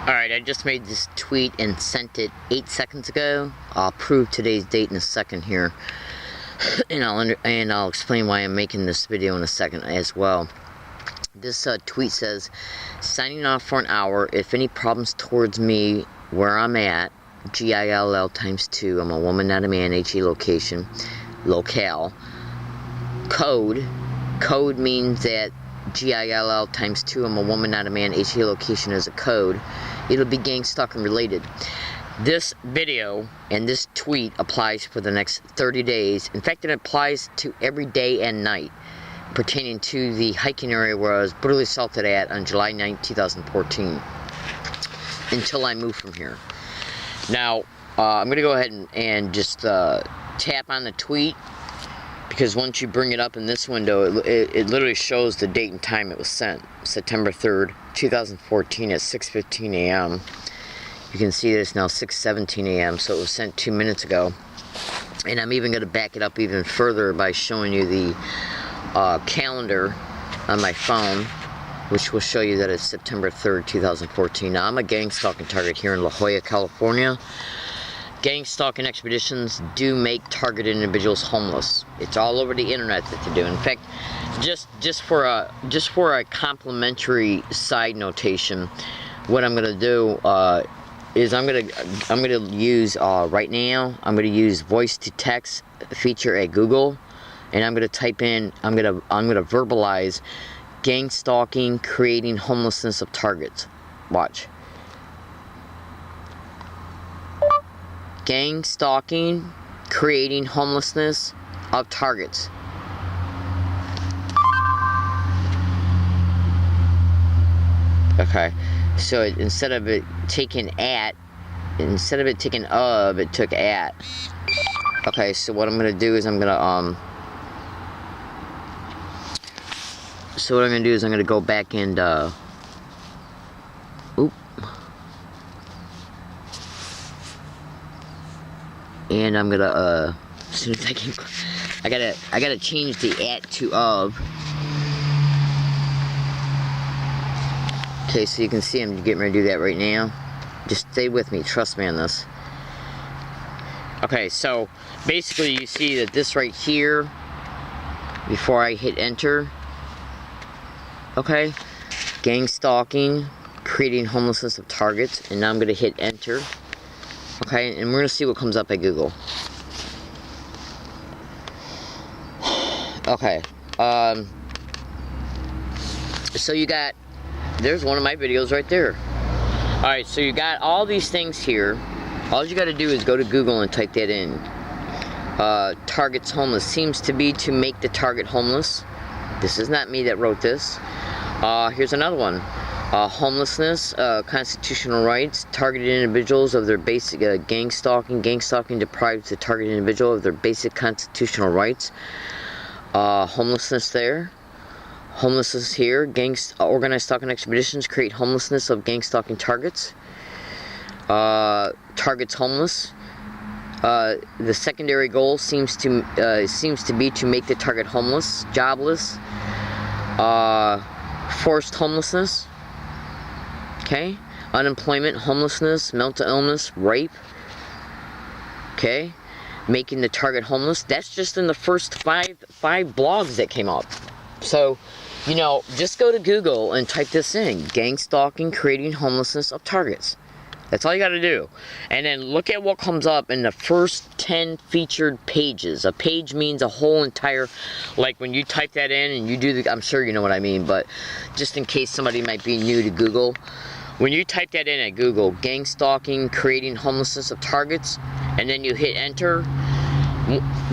Alright, I just made this tweet and sent it 8 seconds ago. I'll prove today's date in a second here. and I'll explain why I'm making this video in a second as well. This tweet says, signing off for an hour. If any problems towards me where I'm at, GILL times 2. I'm a woman, not a man. HE location. Locale. Code means that GILL times 2. I'm a woman, not a man. HE location is a code. It'll be gang stalking related. This video and this tweet applies for the next 30 days. In fact, it applies to every day and night pertaining to the hiking area where I was brutally assaulted at on July 9, 2014 until I move from here. Now, I'm going to go ahead and just tap on the tweet, because once you bring it up in this window, it literally shows the date and time it was sent. September 3rd, 2014 at 6:15 a.m. You can see that it's now 6:17 a.m. so it was sent 2 minutes ago. And I'm even going to back it up even further by showing you the calendar on my phone, which will show you that it's September 3rd, 2014. Now, I'm a gang stalking target here in La Jolla, California. Gang stalking expeditions do make targeted individuals homeless. It's all over the internet that they do. In fact, just for a complimentary side notation, what I'm gonna do is I'm gonna use right now. I'm gonna use voice to text feature at Google, and I'm gonna type in. I'm gonna verbalize gang stalking, creating homelessness of targets. Watch. Gang stalking, creating homelessness of targets. Okay, so instead of it taking at, it took at. Okay, so what I'm gonna do is I'm gonna go back and and I'm gonna as soon as I can, I gotta change the at to of. Okay, so you can see I'm getting ready to do that right now. Just stay with me, trust me on this. Okay, so basically you see that this right here, before I hit enter, okay, gang stalking, creating homelessness of targets, and now I'm gonna hit enter. Okay, and we're gonna see what comes up at Google. Okay, so you got, there's one of my videos right there. Alright, so you got all these things here. All you gotta do is go to Google and type that in. Targets homeless seems to be to make the target homeless. This is not me that wrote this. Here's another one. Homelessness, constitutional rights, targeted individuals of their basic gang stalking deprives the targeted individual of their basic constitutional rights. Homelessness there. Homelessness here. Organized stalking expeditions create homelessness of gang stalking targets. Targets homeless. The secondary goal seems to be to make the target homeless, jobless, forced homelessness. Okay, unemployment, homelessness, mental illness, rape. Okay, making the target homeless. That's just in the first five blogs that came up. So, you know, just go to Google and type this in: gang stalking, creating homelessness of targets. That's all you got to do. And then look at what comes up in the first 10 featured pages. A page means a whole entire, like when you type that in and you do the, I'm sure you know what I mean, but just in case somebody might be new to Google, when you type that in at Google, gang stalking, creating homelessness of targets, and then you hit enter,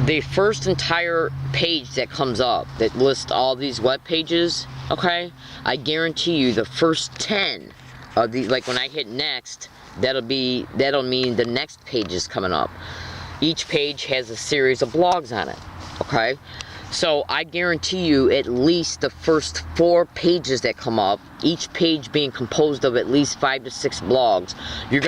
the first entire page that comes up that lists all these web pages, okay, I guarantee you the first 10 of these, like when I hit next, that'll mean the next page is coming up. Each page has a series of blogs on it, okay? So I guarantee you at least the first 4 pages that come up, each page being composed of at least 5 to 6 blogs, you're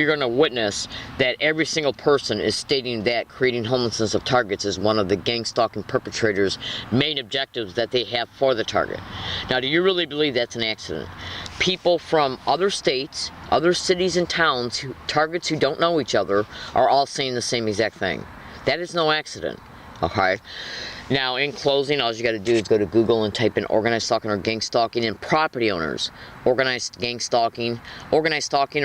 gonna witness that every single person is stating that creating homelessness of targets is one of the gang stalking perpetrators' main objectives that they have for the target. Now, do you really believe that's an accident? People from other states, other cities and towns, targets who don't know each other, are all saying the same exact thing. That is no accident, okay? Now, in closing, all you got to do is go to Google and type in organized stalking or gang stalking and property owners, organized gang stalking or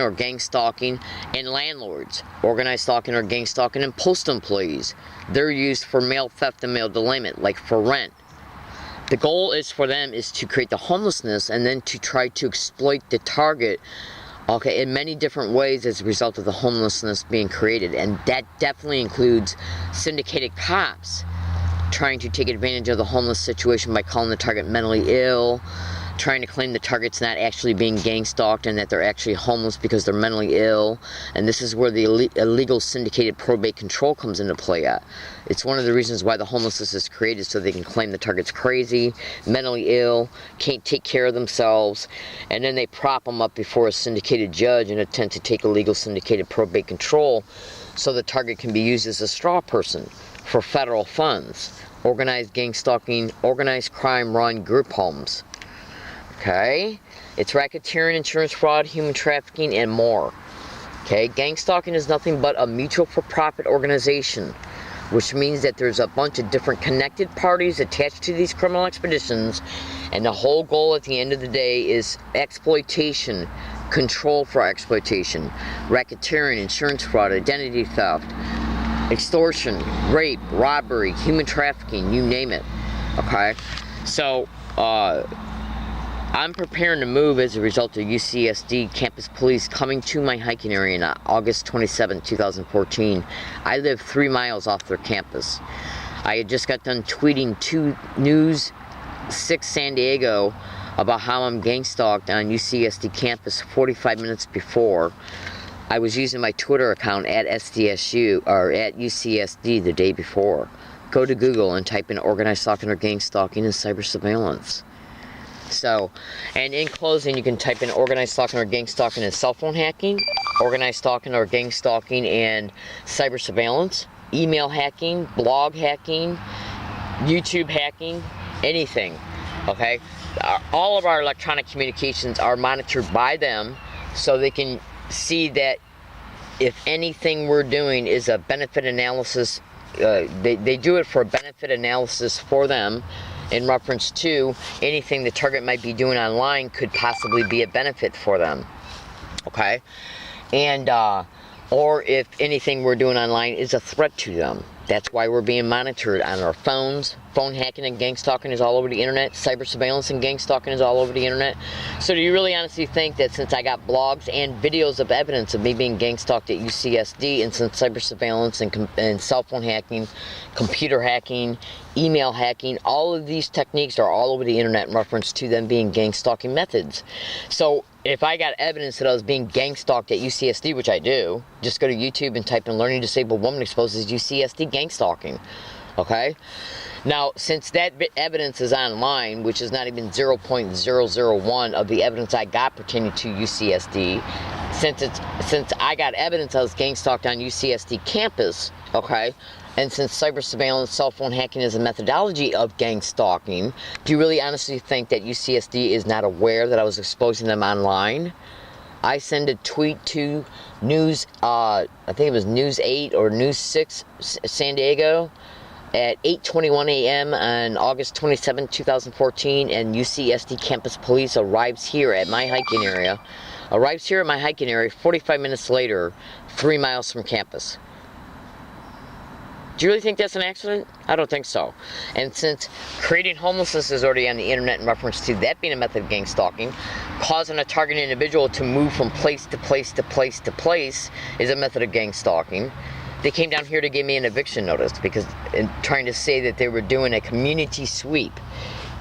gang stalking, and landlords, organized stalking or gang stalking, and postal employees. They're used for mail theft and mail delayment, like for rent. The goal is for them is to create the homelessness and then to try to exploit the target, okay, in many different ways as a result of the homelessness being created. And that definitely includes syndicated cops trying to take advantage of the homeless situation by calling the target mentally ill, trying to claim the target's not actually being gang stalked and that they're actually homeless because they're mentally ill. And this is where the illegal syndicated probate control comes into play at. It's one of the reasons why the homelessness is created, so they can claim the target's crazy, mentally ill, can't take care of themselves, and then they prop them up before a syndicated judge and attempt to take illegal syndicated probate control so the target can be used as a straw person for federal funds. Organized gang stalking, organized crime run group homes. Okay? It's racketeering, insurance fraud, human trafficking, and more. Okay? Gang stalking is nothing but a mutual for-profit organization, which means that there's a bunch of different connected parties attached to these criminal expeditions, and the whole goal at the end of the day is exploitation, control for exploitation, racketeering, insurance fraud, identity theft, extortion, rape, robbery, human trafficking, you name it. Okay? So, I'm preparing to move as a result of UCSD campus police coming to my hiking area on August 27, 2014. I live 3 miles off their campus. I had just got done tweeting to News 6 San Diego about how I'm gang stalked on UCSD campus 45 minutes before. I was using my Twitter account at SDSU or at UCSD the day before. Go to Google and type in organized stalking or gang stalking and cyber surveillance. So, and in closing, you can type in organized stalking or gang stalking and cell phone hacking, organized stalking or gang stalking and cyber surveillance, email hacking, blog hacking, YouTube hacking, anything. Okay? All of our electronic communications are monitored by them, so they can see that if anything we're doing is a benefit analysis, they do it for a benefit analysis for them in reference to anything the target might be doing online could possibly be a benefit for them. Okay? And or if anything we're doing online is a threat to them. That's why we're being monitored on our phones. Phone hacking and gang stalking is all over the internet. Cyber surveillance and gang stalking is all over the internet. So do you really honestly think that since I got blogs and videos of evidence of me being gang stalked at UCSD, and since cyber surveillance and cell phone hacking, computer hacking, email hacking, all of these techniques are all over the internet in reference to them being gang stalking methods. So if I got evidence that I was being gang stalked at UCSD, which I do, just go to YouTube and type in learning disabled woman exposes UCSD gang stalking. Okay? Now, since that evidence is online, which is not even 0.001 of the evidence I got pertaining to UCSD, since I got evidence I was gang stalked on UCSD campus, okay, and since cyber surveillance, cell phone hacking is a methodology of gang stalking, do you really honestly think that UCSD is not aware that I was exposing them online? I send a tweet to News, I think it was News 8 or News 6 San Diego at 8:21 a.m. on August 27, 2014, and UCSD campus police arrives here at my hiking area. 45 minutes later, 3 miles from campus. Do you really think that's an accident? I don't think so. And since creating homelessness is already on the internet in reference to that being a method of gang stalking, causing a targeted individual to move from place to place to place to place is a method of gang stalking. They came down here to give me an eviction notice because trying to say that they were doing a community sweep.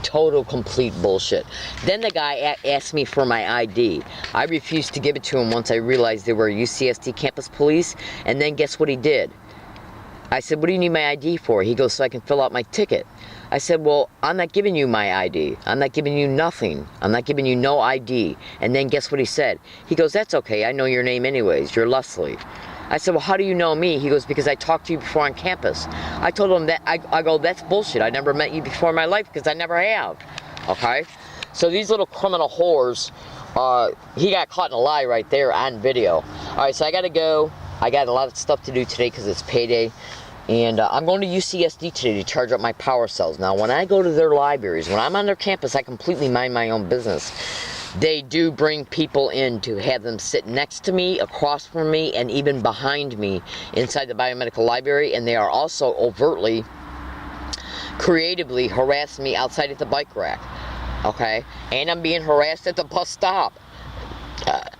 Total complete bullshit. Then the guy asked me for my ID. I refused to give it to him once I realized they were UCSD campus police, and then guess what he did? I said, what do you need my ID for? He goes, so I can fill out my ticket. I said, well, I'm not giving you my ID. I'm not giving you nothing. I'm not giving you no ID. And then guess what he said? He goes, that's okay. I know your name anyways. You're Leslie. I said, well, how do you know me? He goes, because I talked to you before on campus. I told him that, I go, that's bullshit. I never met you before in my life because I never have. Okay? So these little criminal whores, he got caught in a lie right there on video. All right, so I got to go. I got a lot of stuff to do today because it's payday. And I'm going to UCSD today to charge up my power cells. Now, when I go to their libraries, when I'm on their campus, I completely mind my own business. They do bring people in to have them sit next to me, across from me, and even behind me inside the biomedical library. And they are also overtly, creatively harassing me outside at the bike rack. Okay? And I'm being harassed at the bus stop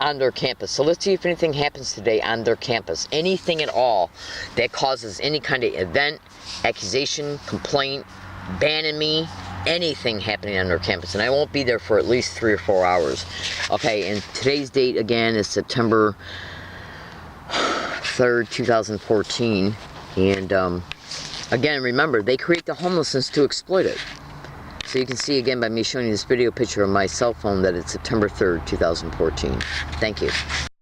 on their campus. So let's see if anything happens today on their campus. Anything at all that causes any kind of event, accusation, complaint, banning me, anything happening on their campus. And I won't be there for at least 3 or 4 hours. Okay, and today's date again is September 3rd, 2014. And again, remember, they create the homelessness to exploit it. So you can see again by me showing you this video picture of my cell phone that it's September 3rd, 2014. Thank you.